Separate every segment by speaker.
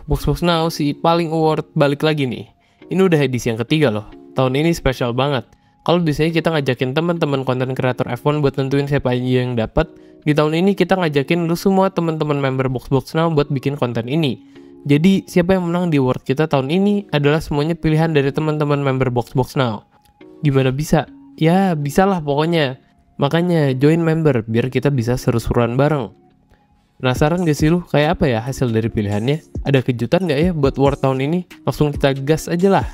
Speaker 1: Box Now si paling award balik lagi nih. Ini udah edisi yang ketiga loh. Tahun ini spesial banget. Kalau biasanya kita ngajakin teman-teman konten kreator F1 buat nentuin siapa aja yang dapat, di tahun ini kita ngajakin lu semua teman-teman member Box Now buat bikin konten ini. Jadi siapa yang menang di award kita tahun ini adalah semuanya pilihan dari teman-teman member Box Now. Gimana bisa? Ya bisalah pokoknya. Makanya join member biar kita bisa seru-seruan bareng. Penasaran gak sih lu kayak apa ya hasil dari pilihannya? Ada kejutan gak ya buat award tahun ini? Langsung kita gas aja lah.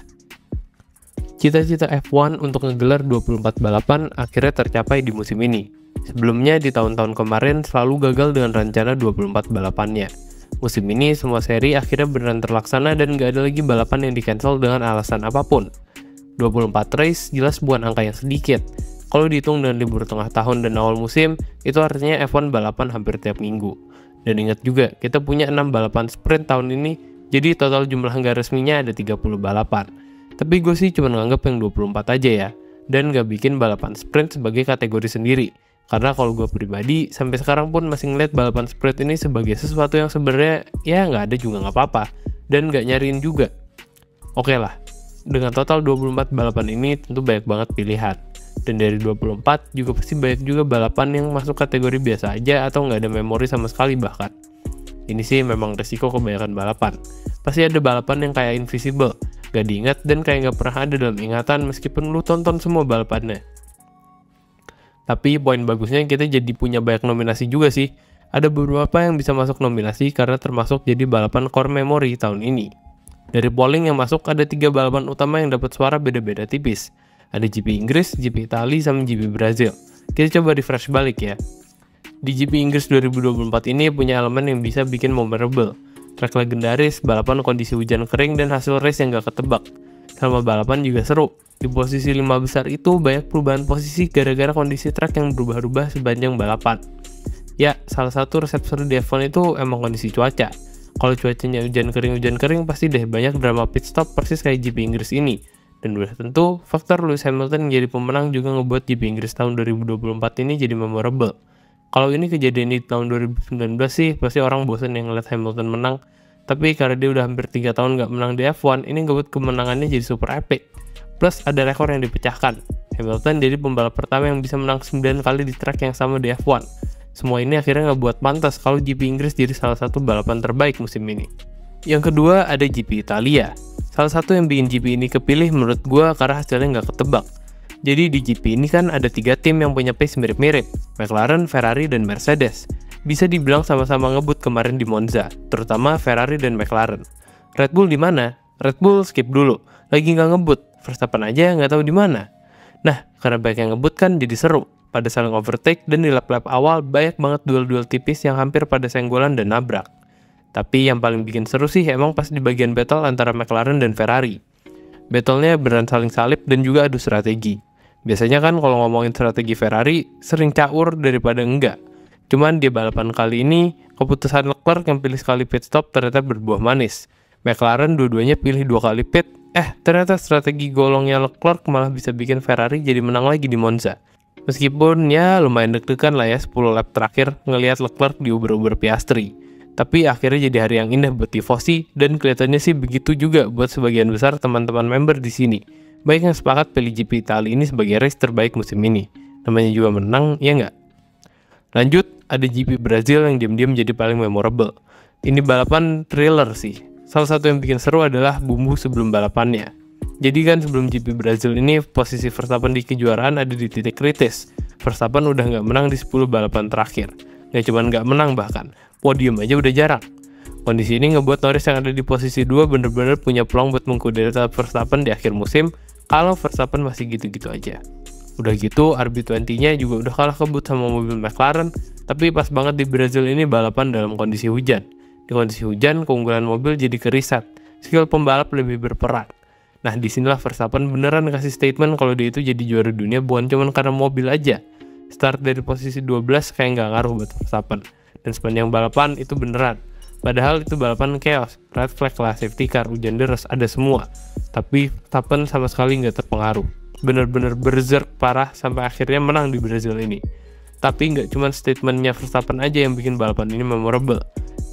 Speaker 1: Cita-cita F1 untuk ngegelar 24 balapan akhirnya tercapai di musim ini. Sebelumnya di tahun-tahun kemarin selalu gagal dengan rencana 24 balapannya. Musim ini semua seri akhirnya beneran terlaksana dan gak ada lagi balapan yang di-cancel dengan alasan apapun. 24 race jelas bukan angka yang sedikit. Kalau dihitung dengan libur tengah tahun dan awal musim, itu artinya F1 balapan hampir tiap minggu. Dan ingat juga, kita punya 6 balapan sprint tahun ini, jadi total jumlah nggak resminya ada 30 balapan. Tapi gue sih cuma nganggep yang 24 aja ya, dan nggak bikin balapan sprint sebagai kategori sendiri. Karena kalau gue pribadi, sampai sekarang pun masih ngeliat balapan sprint ini sebagai sesuatu yang sebenarnya ya nggak ada juga nggak apa-apa, dan nggak nyariin juga. Oke lah, dengan total 24 balapan ini tentu banyak banget pilihan. Dan dari 24 juga pasti banyak juga balapan yang masuk kategori biasa aja atau nggak ada memori sama sekali bahkan. Ini sih memang resiko kebanyakan balapan. Pasti ada balapan yang kayak invisible, gak diingat dan kayak nggak pernah ada dalam ingatan meskipun lu tonton semua balapannya. Tapi poin bagusnya kita jadi punya banyak nominasi juga sih. Ada beberapa yang bisa masuk nominasi karena termasuk jadi balapan core memory tahun ini. Dari polling yang masuk ada 3 balapan utama yang dapat suara beda-beda tipis. Ada GP Inggris, GP Italia, sama GP Brazil. Kita coba refresh balik ya. Di GP Inggris 2024 ini punya elemen yang bisa bikin memorable. Track legendaris, balapan kondisi hujan kering, dan hasil race yang gak ketebak. Selama balapan juga seru. Di posisi 5 besar itu banyak perubahan posisi gara-gara kondisi track yang berubah-ubah sepanjang balapan. Ya, salah satu resep seru di F1 itu emang kondisi cuaca. Kalau cuacanya hujan kering pasti deh banyak drama pit stop persis kayak GP Inggris ini. Dan udah tentu, faktor Lewis Hamilton yang jadi pemenang juga ngebuat GP Inggris tahun 2024 ini jadi memorable. Kalau ini kejadian di tahun 2019 sih, pasti orang bosan yang ngeliat Hamilton menang. Tapi karena dia udah hampir 3 tahun gak menang di F1, ini ngebuat kemenangannya jadi super epic. Plus ada rekor yang dipecahkan. Hamilton jadi pembalap pertama yang bisa menang 9 kali di track yang sama di F1. Semua ini akhirnya ngebuat pantas kalau GP Inggris jadi salah satu balapan terbaik musim ini. Yang kedua ada GP Italia. Salah satu yang bikin GP ini kepilih menurut gue karena hasilnya nggak ketebak. Jadi di GP ini kan ada 3 tim yang punya pace mirip-mirip, McLaren, Ferrari, dan Mercedes. Bisa dibilang sama-sama ngebut kemarin di Monza, terutama Ferrari dan McLaren. Red Bull di mana? Red Bull skip dulu, lagi nggak ngebut. Verstappen aja nggak tahu di mana. Nah, karena banyak yang ngebut kan jadi seru. Pada saling overtake dan di lap-lap awal banyak banget duel-duel tipis yang hampir pada senggolan dan nabrak. Tapi yang paling bikin seru sih emang pas di bagian battle antara McLaren dan Ferrari. Battle-nya beneran saling salip dan juga adu strategi. Biasanya kan kalau ngomongin strategi Ferrari, sering caur daripada enggak. Cuman di balapan kali ini, keputusan Leclerc yang pilih sekali pit stop ternyata berbuah manis. McLaren dua-duanya pilih 2 kali pit, ternyata strategi golongnya Leclerc malah bisa bikin Ferrari jadi menang lagi di Monza. Meskipun ya lumayan deg-degan lah ya 10 lap terakhir ngelihat Leclerc diuber-uber Piastri. Tapi akhirnya jadi hari yang indah buat tifosi dan kelihatannya sih begitu juga buat sebagian besar teman-teman member di sini. Baik yang sepakat pilih GP Italia ini sebagai race terbaik musim ini. Namanya juga menang, ya nggak? Lanjut, ada GP Brazil yang diam-diam jadi paling memorable. Ini balapan thriller sih. Salah satu yang bikin seru adalah bumbu sebelum balapannya. Jadi kan sebelum GP Brazil ini posisi Verstappen di kejuaraan ada di titik kritis. Verstappen udah nggak menang di 10 balapan terakhir. Nggak cuma nggak menang bahkan, podium aja udah jarang. Kondisi ini ngebuat Norris yang ada di posisi 2 bener-bener punya peluang buat mengkudeta Verstappen di akhir musim kalau Verstappen masih gitu-gitu aja. Udah gitu RB20-nya juga udah kalah kebut sama mobil McLaren, tapi pas banget di Brazil ini balapan dalam kondisi hujan. Di kondisi hujan keunggulan mobil jadi kerisat, skill pembalap lebih berperan. Nah disinilah Verstappen beneran kasih statement kalau dia itu jadi juara dunia bukan cuma karena mobil aja. Start dari posisi 12 kayak nggak ngaruh buat Verstappen. Dan sepanjang balapan itu beneran. Padahal itu balapan chaos, red flag lah, safety car, hujan deras, ada semua. Tapi Verstappen sama sekali nggak terpengaruh. Bener-bener berserk parah sampai akhirnya menang di Brazil ini. Tapi nggak cuma statementnya Verstappen aja yang bikin balapan ini memorable.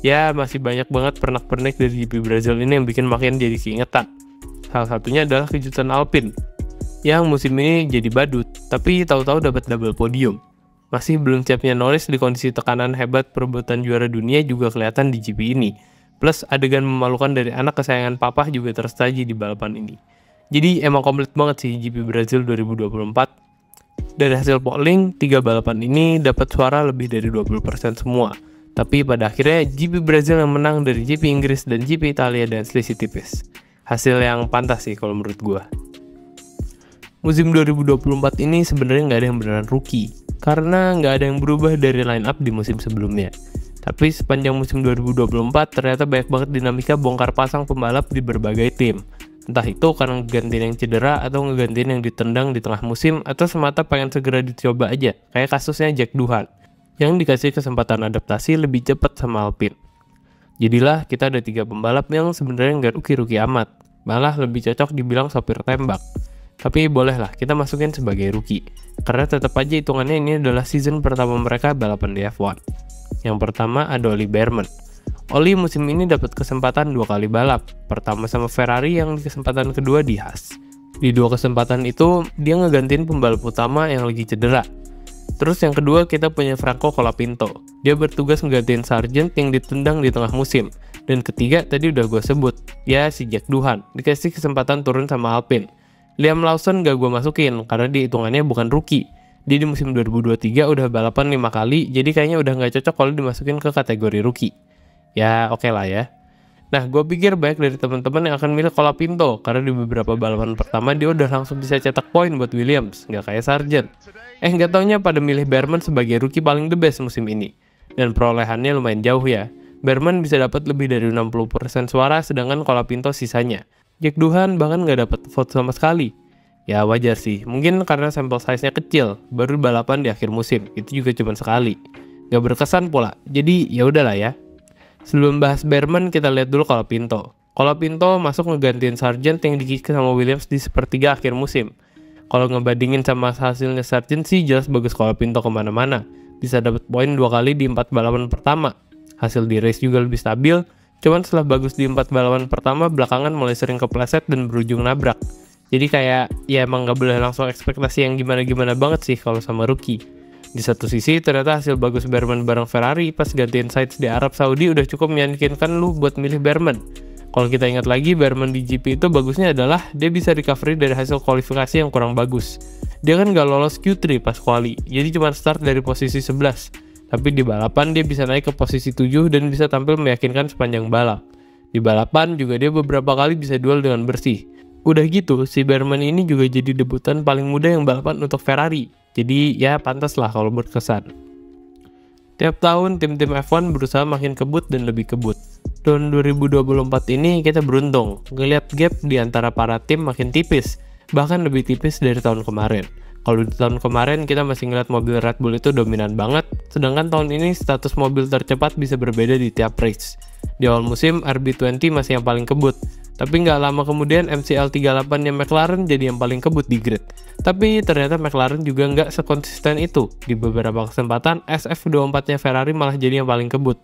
Speaker 1: Ya, masih banyak banget pernak-pernik dari GP Brazil ini yang bikin makin jadi keingetan. Salah satunya adalah kejutan Alpine, yang musim ini jadi badut, tapi tahu-tahu dapat double podium. Masih belum siapnya Norris di kondisi tekanan hebat perebutan juara dunia juga kelihatan di GP ini. Plus adegan memalukan dari anak kesayangan papa juga tersaji di balapan ini. Jadi emang komplit banget sih GP Brazil 2024. Dari hasil polling, 3 balapan ini dapat suara lebih dari 20% semua. Tapi pada akhirnya GP Brazil yang menang dari GP Inggris dan GP Italia dan selisih tipis. Hasil yang pantas sih kalau menurut gua. Musim 2024 ini sebenarnya nggak ada yang beneran rookie, karena nggak ada yang berubah dari line up di musim sebelumnya. Tapi sepanjang musim 2024 ternyata banyak banget dinamika bongkar pasang pembalap di berbagai tim. Entah itu karena ngegantiin yang cedera atau ngegantiin yang ditendang di tengah musim atau semata pengen segera dicoba aja, kayak kasusnya Jack Doohan yang dikasih kesempatan adaptasi lebih cepat sama Alpine. Jadilah kita ada 3 pembalap yang sebenarnya nggak rookie-rookie amat, malah lebih cocok dibilang sopir tembak. Tapi bolehlah kita masukin sebagai rookie, karena tetap aja hitungannya ini adalah season pertama mereka balapan di F1. Yang pertama ada Ollie Bearman. Ollie musim ini dapat kesempatan 2 kali balap, pertama sama Ferrari yang di kesempatan kedua di Haas. Di 2 kesempatan itu dia ngegantiin pembalap utama yang lagi cedera. Terus yang kedua kita punya Franco Colapinto, dia bertugas ngegantiin Sargent yang ditendang di tengah musim. Dan ketiga tadi udah gue sebut, ya si Jack Doohan, dikasih kesempatan turun sama Alpine. Liam Lawson gak gue masukin karena dia hitungannya bukan rookie. Dia di musim 2023 udah balapan 5 kali, jadi kayaknya udah gak cocok kalau dimasukin ke kategori rookie. Ya oke lah ya. Nah, gue pikir banyak dari teman-teman yang akan milih Colapinto karena di beberapa balapan pertama dia udah langsung bisa cetak poin buat Williams, gak kayak Sargent. Gak taunya pada milih Bearman sebagai rookie paling the best musim ini. Dan perolehannya lumayan jauh ya. Bearman bisa dapat lebih dari 60% suara sedangkan Colapinto sisanya. Jack Doohan bahkan nggak dapat vote sama sekali. Ya wajar sih, mungkin karena sampel size-nya kecil, baru balapan di akhir musim, itu juga cuma sekali. Gak berkesan pula, jadi ya udahlah ya. Sebelum bahas Bearman, kita lihat dulu Colapinto. Colapinto masuk ngegantiin Sargent yang dikick sama Williams di sepertiga akhir musim. Kalau ngebandingin sama hasilnya Sargent sih jelas bagus Colapinto kemana-mana. Bisa dapat poin 2 kali di 4 balapan pertama. Hasil di race juga lebih stabil. Cuman setelah bagus di 4 balapan pertama, belakangan mulai sering kepleset dan berujung nabrak. Jadi kayak, ya emang gak boleh langsung ekspektasi yang gimana-gimana banget sih kalau sama rookie. Di satu sisi, ternyata hasil bagus Bearman bareng Ferrari pas gantiin sites di Arab Saudi udah cukup meyakinkan lu buat milih Bearman. Kalau kita ingat lagi, Bearman di GP itu bagusnya adalah dia bisa recovery dari hasil kualifikasi yang kurang bagus. Dia kan gak lolos Q3 pas quali, jadi cuma start dari posisi 11. Tapi di balapan dia bisa naik ke posisi 7 dan bisa tampil meyakinkan sepanjang balap. Di balapan juga dia beberapa kali bisa duel dengan bersih. Udah gitu, si Bearman ini juga jadi debutan paling muda yang balapan untuk Ferrari. Jadi ya pantas lah kalau berkesan. Tiap tahun tim-tim F1 berusaha makin kebut dan lebih kebut. Tahun 2024 ini kita beruntung, ngeliat gap di antara para tim makin tipis, bahkan lebih tipis dari tahun kemarin. Kalau di tahun kemarin kita masih ngeliat mobil Red Bull itu dominan banget, sedangkan tahun ini status mobil tercepat bisa berbeda di tiap race. Di awal musim RB20 masih yang paling kebut, tapi nggak lama kemudian MCL38-nya McLaren jadi yang paling kebut di grid. Tapi ternyata McLaren juga nggak sekonsisten itu. Di beberapa kesempatan SF24-nya Ferrari malah jadi yang paling kebut.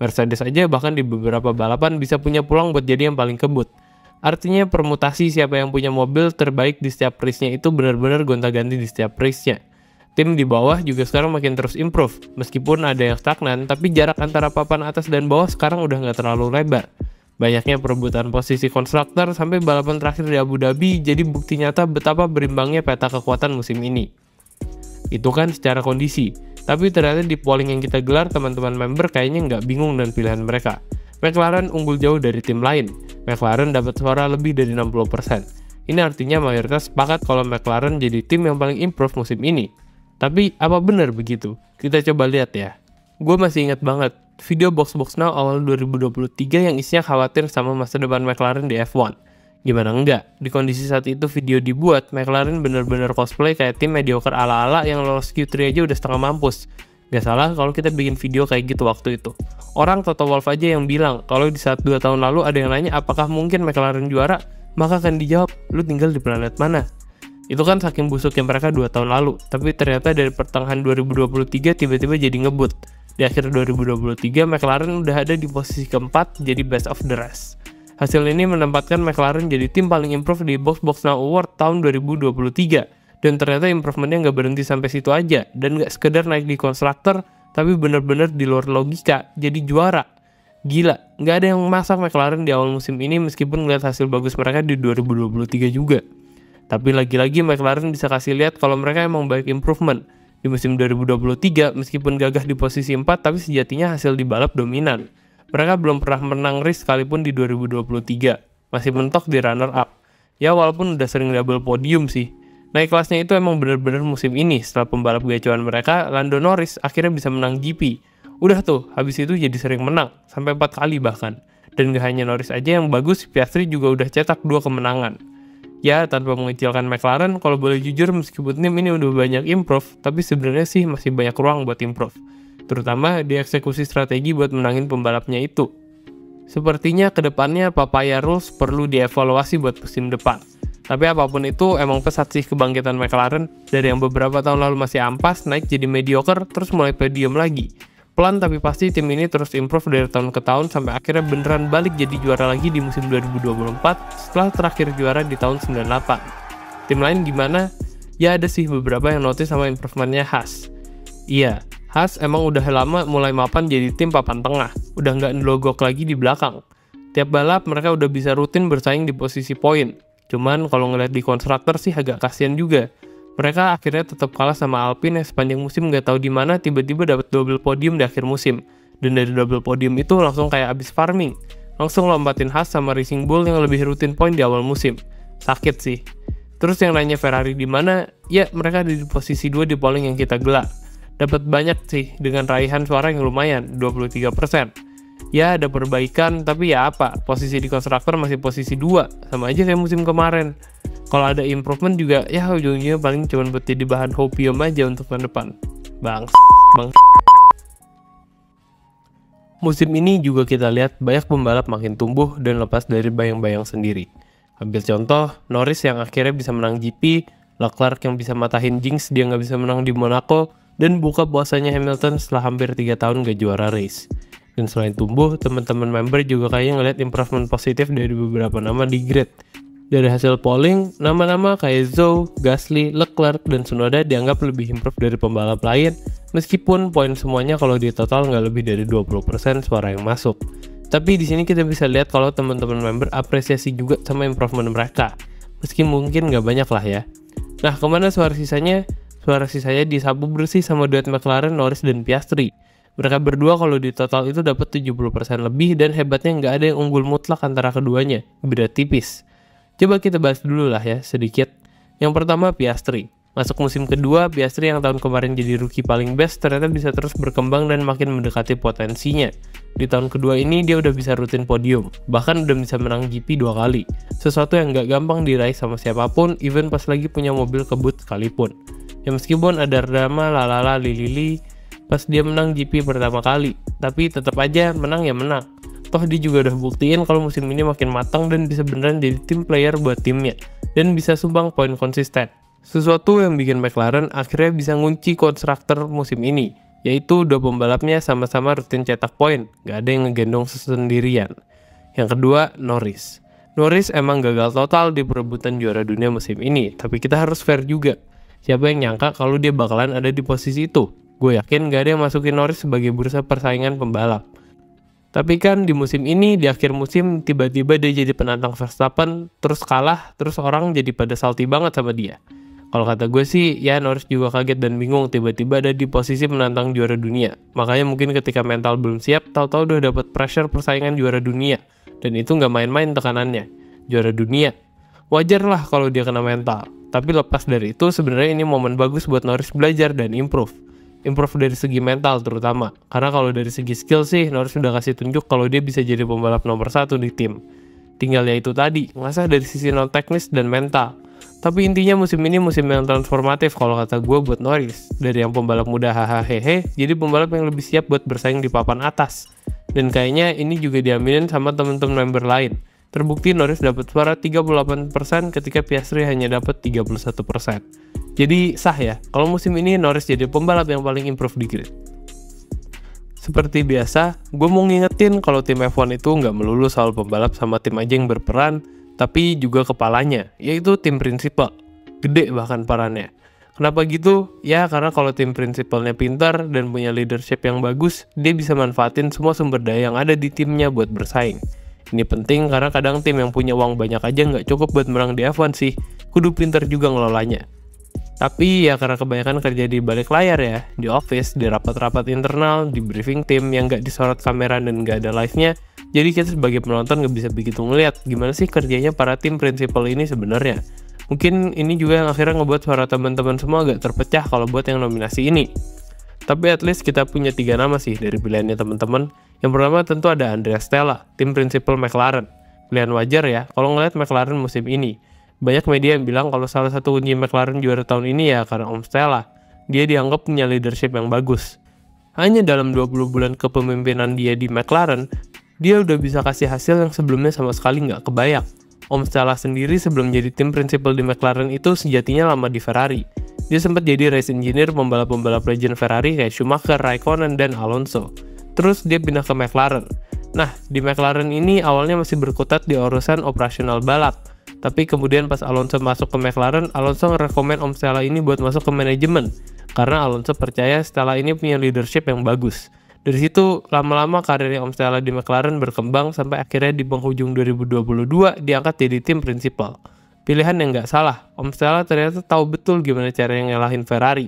Speaker 1: Mercedes aja bahkan di beberapa balapan bisa punya peluang buat jadi yang paling kebut. Artinya permutasi siapa yang punya mobil terbaik di setiap race-nya itu benar-benar gonta-ganti di setiap race-nya. Tim di bawah juga sekarang makin terus improve, meskipun ada yang stagnan, tapi jarak antara papan atas dan bawah sekarang udah nggak terlalu lebar. Banyaknya perebutan posisi konstruktor sampai balapan terakhir di Abu Dhabi jadi bukti nyata betapa berimbangnya peta kekuatan musim ini. Itu kan secara kondisi, tapi ternyata di polling yang kita gelar teman-teman member kayaknya nggak bingung dengan pilihan mereka. McLaren unggul jauh dari tim lain. McLaren dapat suara lebih dari 60%. Ini artinya mayoritas sepakat kalau McLaren jadi tim yang paling improve musim ini. Tapi apa benar begitu? Kita coba lihat ya. Gue masih ingat banget video Box Box Now awal 2023 yang isinya khawatir sama masa depan McLaren di F1. Gimana enggak? Di kondisi saat itu video dibuat, McLaren bener-bener cosplay kayak tim mediocre ala-ala yang lolos Q3 aja udah setengah mampus. Gak salah kalau kita bikin video kayak gitu waktu itu. Orang Toto Wolff aja yang bilang kalau di saat 2 tahun lalu ada yang nanya apakah mungkin McLaren juara, maka akan dijawab, lu tinggal di planet mana? Itu kan saking busuknya mereka 2 tahun lalu, tapi ternyata dari pertengahan 2023 tiba-tiba jadi ngebut. Di akhir 2023, McLaren udah ada di posisi keempat, jadi best of the rest. Hasil ini menempatkan McLaren jadi tim paling improve di Box Box Now Award tahun 2023. Dan ternyata improvementnya nggak berhenti sampai situ aja, dan nggak sekedar naik di konstruktor, tapi bener-bener di luar logika, jadi juara. Gila, nggak ada yang masak McLaren di awal musim ini meskipun ngeliat hasil bagus mereka di 2023 juga. Tapi lagi-lagi McLaren bisa kasih lihat kalau mereka emang baik improvement. Di musim 2023, meskipun gagah di posisi 4, tapi sejatinya hasil di balap dominan. Mereka belum pernah menang race sekalipun di 2023, masih mentok di runner-up. Ya walaupun udah sering double podium sih. Naik kelasnya itu emang bener-bener musim ini, setelah pembalap gacuan mereka, Lando Norris akhirnya bisa menang GP. Udah tuh, habis itu jadi sering menang, sampai 4 kali bahkan. Dan gak hanya Norris aja yang bagus, Piastri juga udah cetak 2 kemenangan. Ya, tanpa mengecilkan McLaren, kalau boleh jujur meskipun tim ini udah banyak improve, tapi sebenarnya sih masih banyak ruang buat improve. Terutama di eksekusi strategi buat menangin pembalapnya itu. Sepertinya kedepannya Papaya Rules perlu dievaluasi buat musim depan. Tapi apapun itu, emang pesat sih kebangkitan McLaren, dari yang beberapa tahun lalu masih ampas, naik jadi mediocre, terus mulai podium lagi. Pelan tapi pasti tim ini terus improve dari tahun ke tahun sampai akhirnya beneran balik jadi juara lagi di musim 2024 setelah terakhir juara di tahun 98. Tim lain gimana? Ya ada sih beberapa yang notice sama improvementnya Haas. Iya, Haas emang udah lama mulai mapan jadi tim papan tengah, udah nggak ngelogok lagi di belakang. Tiap balap mereka udah bisa rutin bersaing di posisi poin. Cuman kalau ngeliat di konstruktor sih agak kasihan juga. Mereka akhirnya tetap kalah sama Alpine yang sepanjang musim nggak tahu di mana tiba-tiba dapat double podium di akhir musim. Dan dari double podium itu langsung kayak abis farming. Langsung lompatin Haas sama Racing Bull yang lebih rutin poin di awal musim. Sakit sih. Terus yang nanya Ferrari di mana? Ya mereka di posisi 2 di polling yang kita gelar. Dapat banyak sih dengan raihan suara yang lumayan, 23%. Ya ada perbaikan, tapi ya apa? Posisi di konstruktor masih posisi 2, sama aja kayak musim kemarin. Kalau ada improvement juga, ya ujung-ujungnya paling cuma buat jadi bahan hopium aja untuk tahun depan. Bang. Musim ini juga kita lihat banyak pembalap makin tumbuh dan lepas dari bayang-bayang sendiri. Ambil contoh, Norris yang akhirnya bisa menang GP, Leclerc yang bisa matahin jinx dia nggak bisa menang di Monaco, dan buka puasanya Hamilton setelah hampir 3 tahun gak juara race. Dan selain tumbuh, teman-teman member juga kayaknya ngeliat improvement positif dari beberapa nama di grid. Dari hasil polling, nama-nama kayak Zhou, Gasly, Leclerc, dan Tsunoda dianggap lebih improve dari pembalap lain, meskipun poin semuanya kalau di total nggak lebih dari 20% suara yang masuk. Tapi di sini kita bisa lihat kalau teman-teman member apresiasi juga sama improvement mereka, meski mungkin nggak banyak lah ya. Nah, kemana suara sisanya? Suara sisanya disapu bersih sama duet McLaren, Norris, dan Piastri. Mereka berdua kalau di total itu dapat 70% lebih dan hebatnya nggak ada yang unggul mutlak antara keduanya, beda tipis. Coba kita bahas dulu lah ya sedikit. Yang pertama Piastri. Masuk musim kedua, Piastri yang tahun kemarin jadi rookie paling best ternyata bisa terus berkembang dan makin mendekati potensinya. Di tahun kedua ini dia udah bisa rutin podium, bahkan udah bisa menang GP 2 kali. Sesuatu yang gak gampang diraih sama siapapun, even pas lagi punya mobil kebut sekalipun. Ya meskipun ada drama lalala lilili pas dia menang GP pertama kali, tapi tetap aja menang ya menang. Toh dia juga udah buktiin kalau musim ini makin matang dan bisa beneran jadi tim player buat timnya, dan bisa sumbang poin konsisten. Sesuatu yang bikin McLaren akhirnya bisa ngunci konstruktor musim ini, yaitu dua pembalapnya sama-sama rutin cetak poin, gak ada yang ngegendong sendirian. Yang kedua, Norris. Norris emang gagal total di perebutan juara dunia musim ini, tapi kita harus fair juga. Siapa yang nyangka kalau dia bakalan ada di posisi itu? Gue yakin gak ada yang masukin Norris sebagai bursa persaingan pembalap. Tapi kan di musim ini, di akhir musim, tiba-tiba dia jadi penantang Verstappen, terus kalah, terus orang jadi pada salty banget sama dia. Kalau kata gue sih, ya Norris juga kaget dan bingung tiba-tiba ada di posisi menantang juara dunia. Makanya mungkin ketika mental belum siap, tahu-tahu udah dapat pressure persaingan juara dunia. Dan itu nggak main-main tekanannya. Juara dunia. Wajar lah kalau dia kena mental. Tapi lepas dari itu, sebenarnya ini momen bagus buat Norris belajar dan improve. Improve dari segi mental terutama. Karena kalau dari segi skill sih, Norris udah kasih tunjuk kalau dia bisa jadi pembalap nomor 1 di tim. Tinggal ya itu tadi, ngasah dari sisi non-teknis dan mental. Tapi intinya musim ini musim yang transformatif kalau kata gue buat Norris. Dari yang pembalap muda hahaha, jadi pembalap yang lebih siap buat bersaing di papan atas. Dan kayaknya ini juga diaminin sama temen-temen member lain. Terbukti Norris dapat suara 38% ketika Piastri hanya dapat 31%. Jadi sah ya, kalau musim ini Norris jadi pembalap yang paling improve di grid. Seperti biasa, gue mau ngingetin kalau tim F1 itu nggak melulu soal pembalap sama tim aja yang berperan, tapi juga kepalanya, yaitu tim prinsipal. Gede bahkan perannya. Kenapa gitu? Ya karena kalau tim prinsipalnya pintar dan punya leadership yang bagus, dia bisa manfaatin semua sumber daya yang ada di timnya buat bersaing. Ini penting karena kadang tim yang punya uang banyak aja nggak cukup buat menang di F1 sih, kudu pintar juga ngelolanya. Tapi ya karena kebanyakan kerja di balik layar ya, di office, di rapat-rapat internal, di briefing tim yang nggak disorot kamera dan nggak ada live-nya, jadi kita sebagai penonton nggak bisa begitu ngeliat gimana sih kerjanya para tim prinsipal ini sebenarnya. Mungkin ini juga yang akhirnya ngebuat suara teman-teman semua agak terpecah kalau buat yang nominasi ini. Tapi at least kita punya 3 nama sih dari pilihannya teman-teman. Yang pertama tentu ada Andrea Stella, tim prinsipal McLaren. Pilihan wajar ya kalau ngeliat McLaren musim ini. Banyak media yang bilang kalau salah satu kunci McLaren juara tahun ini ya karena Om Stella. Dia dianggap punya leadership yang bagus. Hanya dalam 20 bulan kepemimpinan dia di McLaren, dia udah bisa kasih hasil yang sebelumnya sama sekali nggak kebayang. Om Stella sendiri sebelum jadi tim prinsipal di McLaren itu sejatinya lama di Ferrari. Dia sempat jadi race engineer pembalap-pembalap legend Ferrari kayak Schumacher, Raikkonen, dan Alonso. Terus dia pindah ke McLaren. Nah, di McLaren ini awalnya masih berkutat di urusan operasional balap. Tapi kemudian pas Alonso masuk ke McLaren, Alonso ngerekomen Om Stella ini buat masuk ke manajemen. Karena Alonso percaya Stella ini punya leadership yang bagus. Dari situ, lama-lama karirnya Om Stella di McLaren berkembang sampai akhirnya di penghujung 2022 diangkat jadi tim prinsipal. Pilihan yang nggak salah, Om Stella ternyata tahu betul gimana cara ngalahin Ferrari.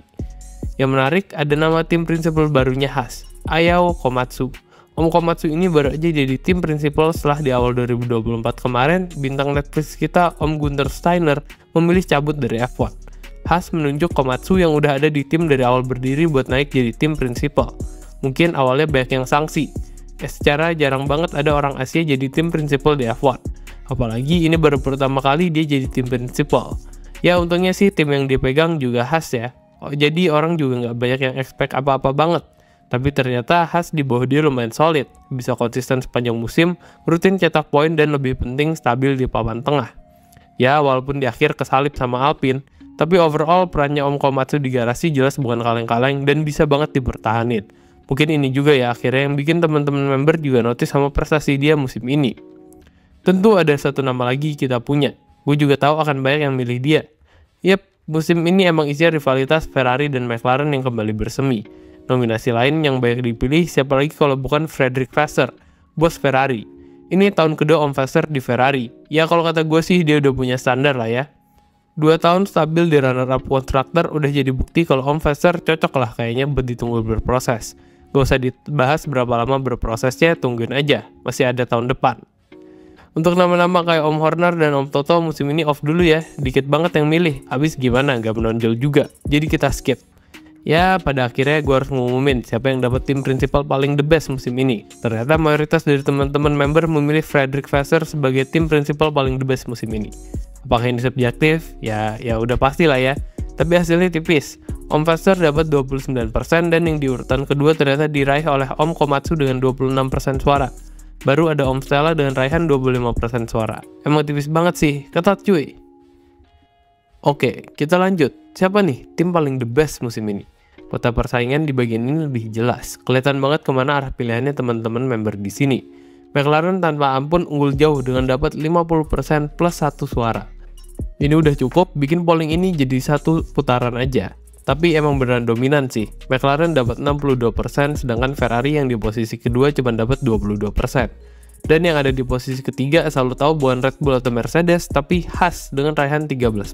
Speaker 1: Yang menarik, ada nama tim prinsipal barunya Haas, Ayao Komatsu. Om Komatsu ini baru aja jadi tim prinsipal setelah di awal 2024 kemarin, bintang Netflix kita Om Gunther Steiner memilih cabut dari F1. Haas menunjuk Komatsu yang udah ada di tim dari awal berdiri buat naik jadi tim prinsipal. Mungkin awalnya banyak yang sanksi. Secara jarang banget ada orang Asia jadi tim prinsipal di F1. Apalagi ini baru pertama kali dia jadi tim prinsipal. Ya untungnya sih tim yang dipegang juga Haas ya. Jadi orang juga nggak banyak yang expect apa-apa banget. Tapi ternyata Haas di bawah dia lumayan solid. Bisa konsisten sepanjang musim, rutin cetak poin dan lebih penting stabil di papan tengah. Ya walaupun di akhir kesalip sama Alpine, tapi overall perannya Om Komatsu di garasi jelas bukan kaleng-kaleng dan bisa banget dipertahanin. Mungkin ini juga ya akhirnya yang bikin teman-teman member juga notice sama prestasi dia musim ini. Tentu ada satu nama lagi kita punya. Gue juga tahu akan banyak yang milih dia. Yap, musim ini emang isinya rivalitas Ferrari dan McLaren yang kembali bersemi. Nominasi lain yang banyak dipilih siapa lagi kalau bukan Frederick Vasseur, bos Ferrari. Ini tahun kedua Om Vasseur di Ferrari. Ya kalau kata gue sih dia udah punya standar lah ya. 2 tahun stabil di runner-up kontraktor udah jadi bukti kalau Om Vasseur cocok lah kayaknya buat ditunggu berproses. Gak usah dibahas berapa lama berprosesnya, tungguin aja, masih ada tahun depan. Untuk nama-nama kayak Om Horner dan Om Toto musim ini off dulu ya, dikit banget yang milih, habis gimana gak menonjol juga, jadi kita skip. Ya pada akhirnya gue harus ngumumin siapa yang dapat tim prinsipal paling the best musim ini. Ternyata mayoritas dari teman-teman member memilih Frederick Vasseur sebagai tim prinsipal paling the best musim ini. Apakah ini subjektif? Ya udah pasti lah ya, tapi hasilnya tipis. Om Vasseur dapat 29% dan yang di urutan kedua ternyata diraih oleh Om Komatsu dengan 26% suara. Baru ada Om Stella dengan raihan 25% suara. Emang tipis banget sih, ketat cuy. Oke, kita lanjut. Siapa nih tim paling the best musim ini? Peta persaingan di bagian ini lebih jelas. Kelihatan banget kemana arah pilihannya teman-teman member di sini. McLaren tanpa ampun unggul jauh dengan dapat 50% plus 1 suara. Ini udah cukup bikin polling ini jadi satu putaran aja. Tapi emang beneran dominan sih. McLaren dapat 62%, sedangkan Ferrari yang di posisi kedua cuma dapat 22%. Dan yang ada di posisi ketiga selalu tahu bukan Red Bull atau Mercedes, tapi Haas dengan raihan 13%.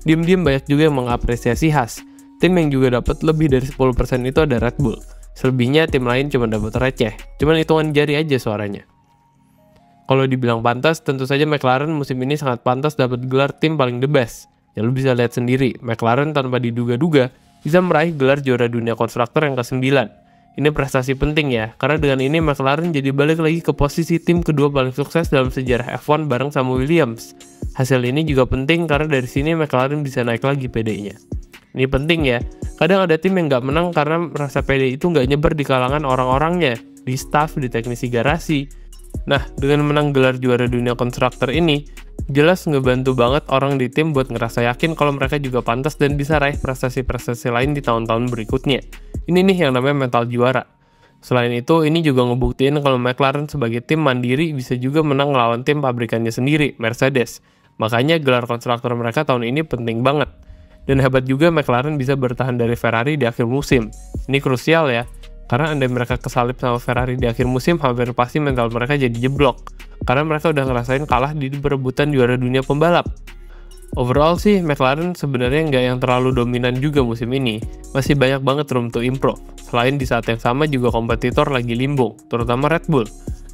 Speaker 1: Diam-diam banyak juga yang mengapresiasi Haas. Tim yang juga dapat lebih dari 10% itu ada Red Bull. Selebihnya tim lain cuma dapat receh. Cuman hitungan jari aja suaranya. Kalau dibilang pantas, tentu saja McLaren musim ini sangat pantas dapat gelar tim paling the best. Ya lu bisa lihat sendiri, McLaren tanpa diduga-duga bisa meraih gelar juara dunia konstruktor yang ke-9. Ini prestasi penting ya, karena dengan ini McLaren jadi balik lagi ke posisi tim kedua paling sukses dalam sejarah F1 bareng sama Williams. Hasil ini juga penting karena dari sini McLaren bisa naik lagi PD-nya. Ini penting ya, kadang ada tim yang nggak menang karena merasa PD itu nggak nyebar di kalangan orang-orangnya, di staff, di teknisi garasi. Nah, dengan menang gelar juara dunia konstruktor ini, jelas ngebantu banget orang di tim buat ngerasa yakin kalau mereka juga pantas dan bisa raih prestasi-prestasi lain di tahun-tahun berikutnya. Ini nih yang namanya mental juara. Selain itu, ini juga ngebuktiin kalau McLaren sebagai tim mandiri bisa juga menang lawan tim pabrikannya sendiri, Mercedes. Makanya gelar konstruktor mereka tahun ini penting banget. Dan hebat juga McLaren bisa bertahan dari Ferrari di akhir musim. Ini krusial ya, karena andai mereka kesalip sama Ferrari di akhir musim, hampir pasti mental mereka jadi jeblok. Karena mereka udah ngerasain kalah di perebutan juara dunia pembalap. Overall sih, McLaren sebenarnya nggak yang terlalu dominan juga musim ini. Masih banyak banget room to improve. Selain di saat yang sama juga kompetitor lagi limbung, terutama Red Bull.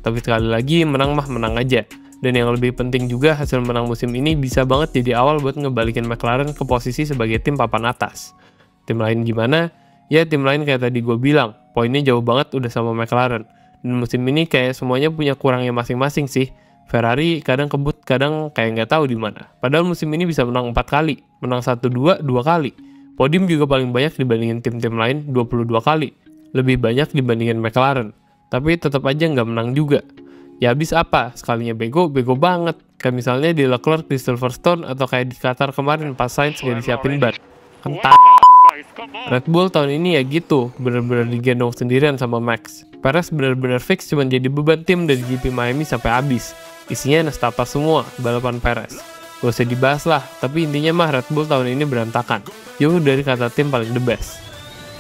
Speaker 1: Tapi sekali lagi, menang mah menang aja. Dan yang lebih penting juga, hasil menang musim ini bisa banget jadi awal buat ngebalikin McLaren ke posisi sebagai tim papan atas. Tim lain gimana? Ya tim lain kayak tadi gue bilang, poinnya jauh banget udah sama McLaren. Dan musim ini kayak semuanya punya kurangnya masing-masing sih. Ferrari kadang kebut, kadang kayak nggak tahu di mana. Padahal musim ini bisa menang 4 kali, menang 1-2, 2 kali. Podium juga paling banyak dibandingin tim-tim lain, 22 kali. Lebih banyak dibandingin McLaren. Tapi tetap aja nggak menang juga. Ya habis apa? Sekalinya bego, bego banget. Kayak misalnya di Leclerc di Silverstone atau kayak di Qatar kemarin pas Sainz nggak disiapin ban. Kentang. Red Bull tahun ini ya gitu, bener-bener digendong sendirian sama Max. Perez bener-bener fix cuma jadi beban tim dari GP Miami sampai habis. Isinya nestapa semua, balapan Perez. Gak usah dibahas lah, tapi intinya mah Red Bull tahun ini berantakan. Jauh dari kata tim paling the best.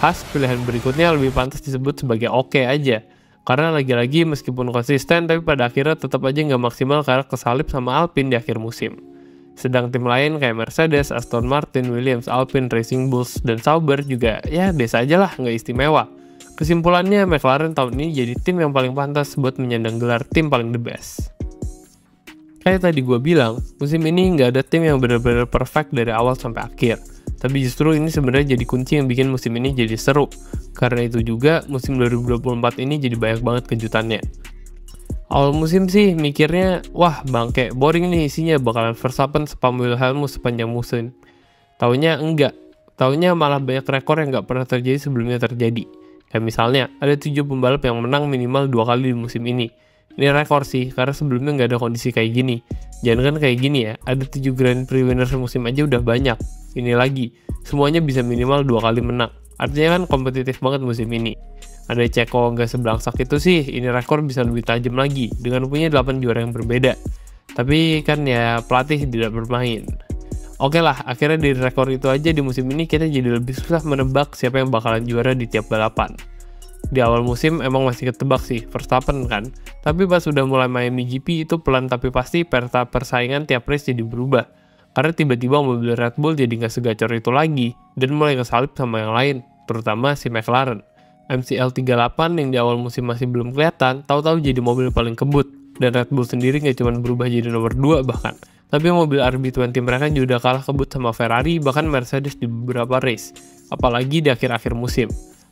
Speaker 1: Haas pilihan berikutnya lebih pantas disebut sebagai oke aja. Karena lagi-lagi meskipun konsisten, tapi pada akhirnya tetap aja nggak maksimal karena kesalip sama Alpine di akhir musim. Sedang tim lain kayak Mercedes, Aston Martin, Williams, Alpine, Racing Bulls, dan Sauber juga ya biasa aja lah, nggak istimewa. Kesimpulannya McLaren tahun ini jadi tim yang paling pantas buat menyandang gelar tim paling the best. Kayak tadi gue bilang, musim ini nggak ada tim yang benar-benar perfect dari awal sampai akhir. Tapi justru ini sebenarnya jadi kunci yang bikin musim ini jadi seru. Karena itu juga musim 2024 ini jadi banyak banget kejutannya. Awal musim sih mikirnya, wah bangke, boring nih isinya, bakalan Verstappen spam Wilhelmus sepanjang musim. Taunya enggak, taunya malah banyak rekor yang nggak pernah terjadi sebelumnya terjadi. Kayak misalnya, ada 7 pembalap yang menang minimal 2 kali di musim ini. Ini rekor sih, karena sebelumnya nggak ada kondisi kayak gini. Jangan kan kayak gini ya, ada 7 Grand Prix winner semusim aja udah banyak. Ini lagi, semuanya bisa minimal 2 kali menang. Artinya kan kompetitif banget musim ini. Ada Ceko nggak sebelangsak itu sih, ini rekor bisa lebih tajam lagi, dengan punya 8 juara yang berbeda. Tapi kan ya pelatih tidak bermain. Oke lah, akhirnya dari rekor itu aja di musim ini kita jadi lebih susah menebak siapa yang bakalan juara di tiap balapan. Di awal musim emang masih ketebak sih, Verstappen kan. Tapi pas udah mulai Miami GP itu pelan tapi pasti peta persaingan tiap race jadi berubah. Karena tiba-tiba mobil Red Bull jadi nggak segacor itu lagi, dan mulai kesalip sama yang lain, terutama si McLaren. MCL 38 yang di awal musim masih belum kelihatan, tahu-tahu jadi mobil paling kebut. Dan Red Bull sendiri nggak cuma berubah jadi nomor 2 bahkan. Tapi mobil RB20 mereka juga udah kalah kebut sama Ferrari, bahkan Mercedes di beberapa race. Apalagi di akhir-akhir musim.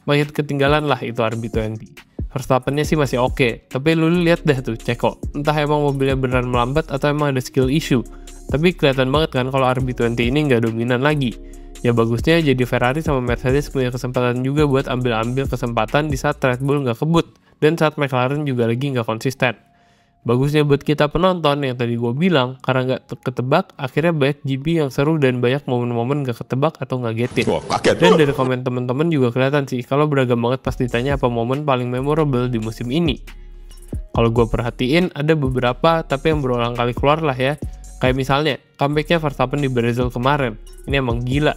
Speaker 1: Makin ketinggalan lah itu RB20. Verstappen-nya sih masih oke, tapi lu lihat deh tuh Ceko. Entah emang mobilnya beneran melambat atau emang ada skill issue. Tapi kelihatan banget kan kalau RB20 ini nggak dominan lagi. Ya bagusnya jadi Ferrari sama Mercedes punya kesempatan juga buat ambil-ambil kesempatan di saat Red Bull nggak kebut, dan saat McLaren juga lagi nggak konsisten. Bagusnya buat kita penonton yang tadi gue bilang, karena nggak ketebak, akhirnya banyak GP yang seru dan banyak momen-momen nggak ketebak atau ngagetin. Dan dari komen temen-temen juga kelihatan sih, kalau beragam banget pas ditanya apa momen paling memorable di musim ini. Kalau gue perhatiin, ada beberapa, tapi yang berulang kali keluar lah ya. Kayak misalnya, comeback-nya Verstappen di Brazil kemarin. Ini emang gila.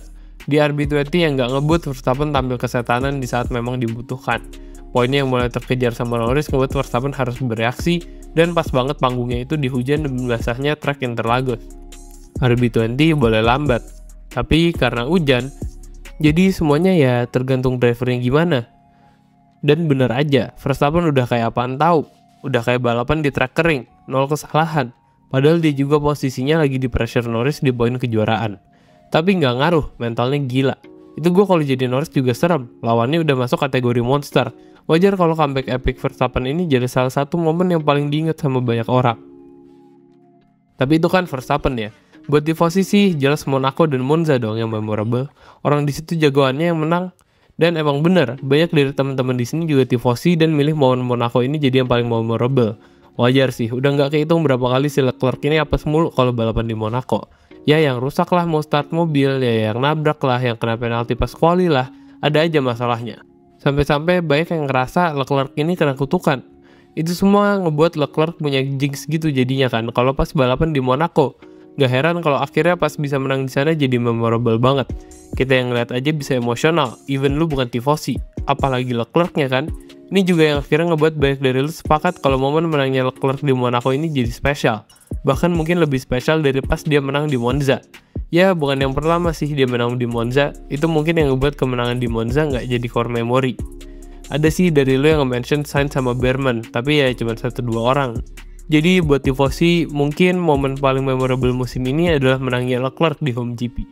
Speaker 1: Di RB20 yang nggak ngebut, Verstappen tampil kesetanan di saat memang dibutuhkan. Poinnya yang mulai terkejar sama Norris ngebuat Verstappen harus bereaksi, dan pas banget panggungnya itu di hujan dan basahnya trek Interlagos. RB20 boleh lambat, tapi karena hujan, jadi semuanya ya tergantung drivernya gimana. Dan bener aja, Verstappen udah kayak apaan tahu, udah kayak balapan di track kering, 0 kesalahan. Padahal dia juga posisinya lagi di pressure Norris di poin kejuaraan. Tapi nggak ngaruh, mentalnya gila. Itu gue kalau jadi Norris juga serem, lawannya udah masuk kategori monster. Wajar kalau comeback epic Verstappen ini jadi salah satu momen yang paling diingat sama banyak orang. Tapi itu kan Verstappen ya. Buat tifosi sih jelas Monaco dan Monza dong yang memorable. Orang di situ jagoannya yang menang. Dan emang bener, banyak dari teman-teman di sini juga tifosi dan milih momen Monaco ini jadi yang paling memorable. Wajar sih, udah nggak kehitung berapa kali si Leclerc ini apes mulu kalau balapan di Monaco. Ya yang rusak lah mau start mobil, ya yang nabrak lah, yang kena penalti pas quali lah, ada aja masalahnya. Sampai-sampai banyak yang ngerasa Leclerc ini kena kutukan. Itu semua ngebuat Leclerc punya jinx gitu jadinya kan, kalau pas balapan di Monaco. Gak heran kalau akhirnya pas bisa menang di sana jadi memorable banget. Kita yang ngeliat aja bisa emosional, even lu bukan tifosi. Apalagi Leclerc-nya kan. Ini juga yang akhirnya ngebuat banyak dari lu sepakat kalau momen menangnya Leclerc di Monaco ini jadi spesial. Bahkan mungkin lebih spesial dari pas dia menang di Monza. Ya bukan yang pertama sih dia menang di Monza, itu mungkin yang ngebuat kemenangan di Monza nggak jadi core memory. Ada sih dari lu yang nge-mention Sainz sama Behrman, tapi ya cuma 1-2 orang. Jadi buat tifosi, mungkin momen paling memorable musim ini adalah menangnya Leclerc di home GP.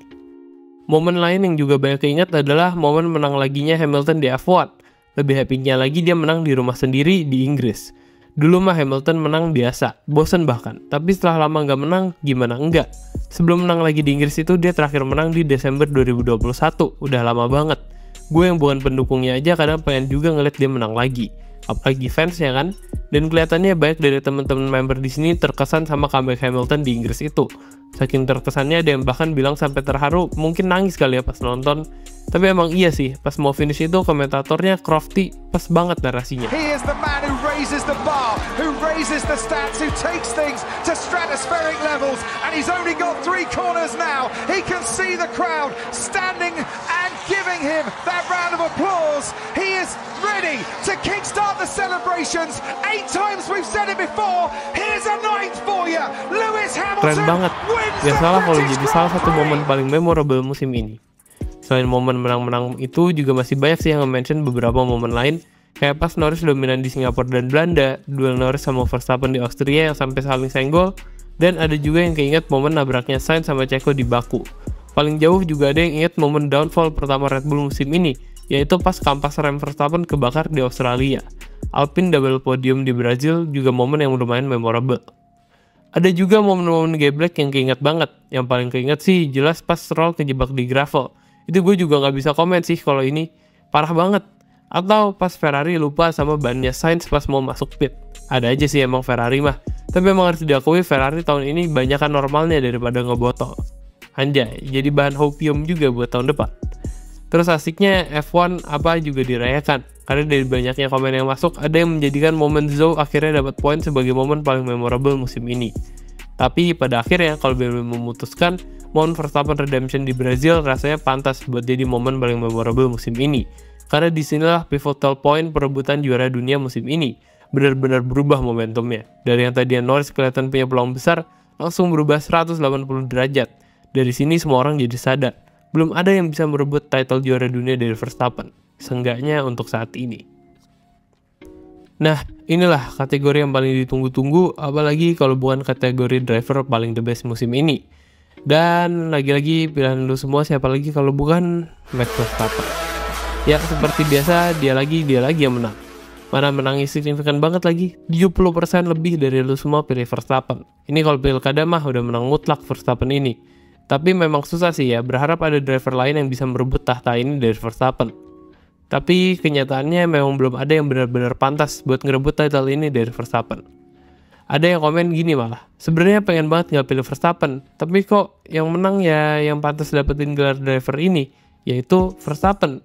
Speaker 1: Momen lain yang juga banyak keinget adalah momen menang laginya Hamilton di F1. Lebih happy-nya lagi dia menang di rumah sendiri di Inggris. Dulu mah Hamilton menang biasa, bosen bahkan. Tapi setelah lama nggak menang, gimana enggak? Sebelum menang lagi di Inggris itu dia terakhir menang di Desember 2021, udah lama banget. Gue yang bukan pendukungnya aja kadang pengen juga ngeliat dia menang lagi. Apalagi fansnya kan? Dan kelihatannya baik dari teman-teman member di sini terkesan sama comeback Hamilton di Inggris itu. Saking terkesannya ada yang bahkan bilang sampai terharu, mungkin nangis kali ya pas nonton. Tapi emang iya sih, pas mau finish itu komentatornya Crofty pas banget narasinya.
Speaker 2: He is the man who raises the bar, who raises the stats, who takes things to stratospheric levels, and he's only got 3 corners now. He can see the crowd standing and giving him that round of applause. He is ready to kickstart the celebrations. 8 times we've said it before. Here's a 9th for you. Lewis Hamilton.
Speaker 1: Keren banget. Gak salah kalau jadi salah satu momen paling memorable musim ini. Selain momen menang-menang itu juga masih banyak sih yang nge-mention beberapa momen lain. Kayak pas Norris dominan di Singapura dan Belanda, duel Norris sama Verstappen di Austria yang sampai saling senggol, dan ada juga yang keinget momen nabraknya Sainz sama Checo di Baku. Paling jauh juga ada yang inget momen downfall pertama Red Bull musim ini, yaitu pas kampas rem Verstappen kebakar di Australia. Alpine double podium di Brazil juga momen yang lumayan memorable. Ada juga momen-momen geblek yang keinget banget. Yang paling keinget sih jelas pas Stroll kejebak di gravel. Itu gue juga gak bisa komen sih kalau ini parah banget. Atau pas Ferrari lupa sama bannya Sainz pas mau masuk pit. Ada aja sih emang Ferrari mah. Tapi emang harus diakui Ferrari tahun ini banyakan normalnya daripada ngebotol. Anjay, jadi bahan hopium juga buat tahun depan. Terus asiknya F1 apa juga dirayakan. Karena dari banyaknya komen yang masuk, ada yang menjadikan momen Zhou akhirnya dapat poin sebagai momen paling memorable musim ini. Tapi pada akhirnya kalau BMW memutuskan, momen Verstappen Redemption di Brazil rasanya pantas buat jadi momen paling memorable musim ini. Karena disinilah pivotal point perebutan juara dunia musim ini. Benar-benar berubah momentumnya. Dari yang tadinya Norris kelihatan punya peluang besar, langsung berubah 180 derajat. Dari sini semua orang jadi sadar, belum ada yang bisa merebut title juara dunia dari Verstappen. Seenggaknya untuk saat ini. Nah, inilah kategori yang paling ditunggu-tunggu, apalagi kalau bukan kategori driver paling the best musim ini. Dan lagi-lagi pilihan lu semua siapa lagi kalau bukan Max Verstappen. Ya seperti biasa dia lagi yang menang. Mana menangnya signifikan banget lagi, 70% lebih dari lu semua pilih Verstappen. Ini kalau pilkada mah udah menang mutlak Verstappen ini. Tapi memang susah sih ya, berharap ada driver lain yang bisa merebut tahta ini dari Verstappen. Tapi kenyataannya memang belum ada yang benar-benar pantas buat ngerebut title ini dari Verstappen. Ada yang komen gini malah, sebenarnya pengen banget nggak pilih Verstappen, tapi kok yang menang ya yang pantas dapetin gelar driver ini, yaitu Verstappen.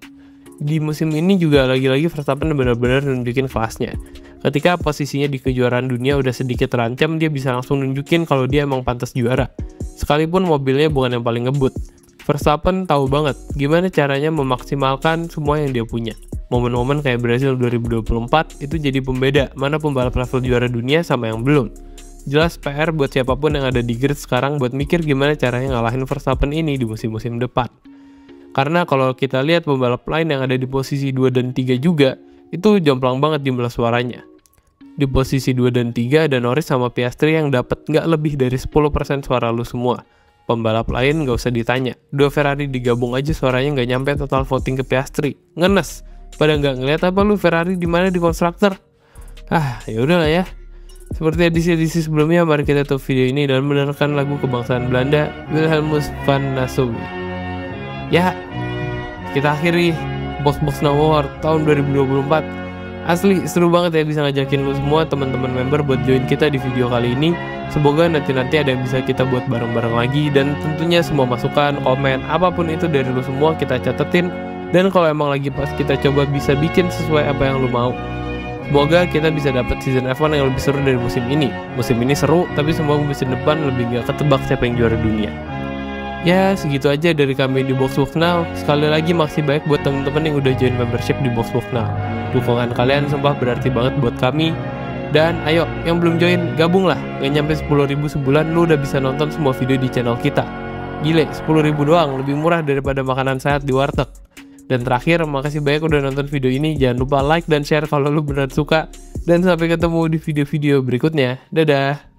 Speaker 1: Di musim ini juga lagi-lagi Verstappen benar-benar nunjukin kelasnya. Ketika posisinya di kejuaraan dunia udah sedikit terancam, dia bisa langsung nunjukin kalau dia emang pantas juara. Sekalipun mobilnya bukan yang paling ngebut. Verstappen tahu banget gimana caranya memaksimalkan semua yang dia punya. Momen-momen kayak Brazil 2024 itu jadi pembeda mana pembalap level juara dunia sama yang belum. Jelas PR buat siapapun yang ada di grid sekarang buat mikir gimana caranya ngalahin Verstappen ini di musim-musim depan. Karena kalau kita lihat pembalap lain yang ada di posisi 2 dan 3 juga, itu jomplang banget jumlah suaranya. Di posisi 2 dan 3 ada Norris sama Piastri yang dapat nggak lebih dari 10% suara lu semua. Pembalap lain nggak usah ditanya, 2 Ferrari digabung aja suaranya nggak nyampe total voting ke Piastri. Ngenes, pada nggak ngeliat apa lu Ferrari di mana di konstruktor? Ya udahlah ya. Seperti edisi-edisi sebelumnya, mari kita tutup video ini dan mendengarkan lagu kebangsaan Belanda, Wilhelmus van Nassau. Ya, kita akhiri Box Now Award tahun 2024. Asli seru banget ya bisa ngajakin lu semua teman-teman member buat join kita di video kali ini. Semoga nanti ada yang bisa kita buat bareng-bareng lagi, dan tentunya semua masukan, komen, apapun itu dari lu semua kita catetin. Dan kalau emang lagi pas, kita coba bisa bikin sesuai apa yang lu mau. Semoga kita bisa dapat season F1 yang lebih seru dari musim ini. Musim ini seru, tapi semoga musim depan lebih gak ketebak siapa yang juara dunia. Ya, segitu aja dari kami di Box Box Now. Sekali lagi makasih banyak buat temen-temen yang udah join membership di Box Box Now. Dukungan kalian sumpah berarti banget buat kami. Dan ayo, yang belum join, gabunglah. Gak nyampe 10.000 sebulan, lu udah bisa nonton semua video di channel kita. Gile, 10.000 doang, lebih murah daripada makanan sehat di warteg. Dan terakhir, makasih banyak udah nonton video ini. Jangan lupa like dan share kalau lu beneran suka. Dan sampai ketemu di video-video berikutnya. Dadah!